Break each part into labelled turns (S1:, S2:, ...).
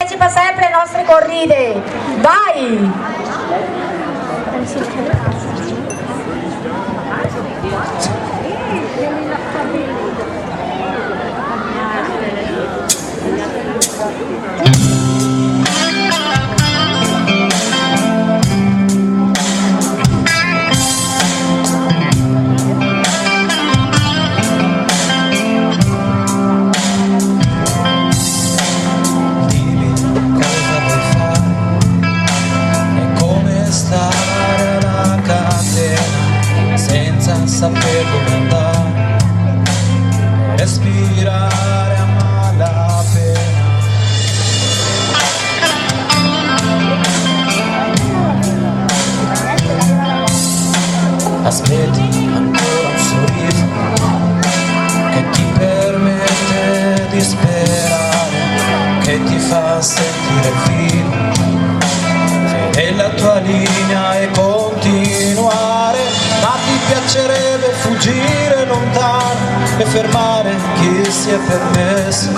S1: partecipa sempre alle nostre corride. Vai!
S2: Saper dove andare, respirare a malapena. Aspetti ancora un sorriso che ti permette di sperare, che ti fa sentire vivo, fedele alla tua linea e continuare. Ma ti piacerebbe fuggire lontano e fermare chi si è permesso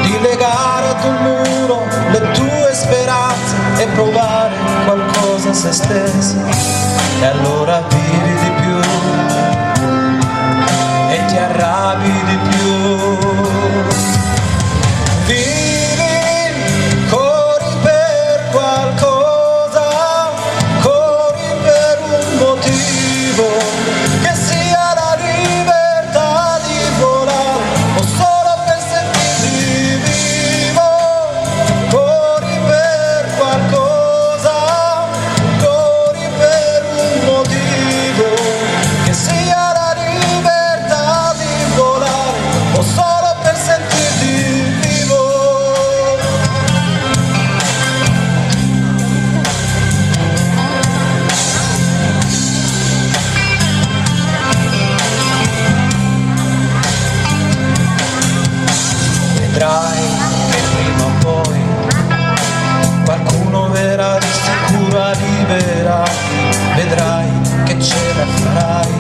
S2: di legare ad un muro le tue speranze e provare qualcosa a se stesso. E allora vivi di più e ti arrabbi di più. Vivi, corri per qualcosa, corri per un motivo, che sia la libertà di volare o solo per sentirti vivo. Corri per qualcosa, corri per un motivo, che sia la libertà di volare o solo per sentirti vivo. Vedrai che prima o poi qualcuno verrà di sicuro a liberarti. Vedrai che ce la farai,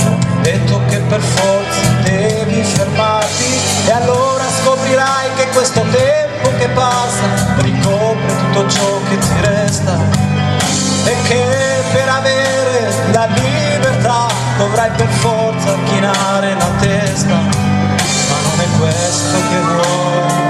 S2: non è detto che per forza devi fermarti. E allora scoprirai che questo tempo che passa ricopre tutto ciò che ti resta, e che per avere la libertà dovrai per forza chinare la testa. Ma non è questo che vuoi.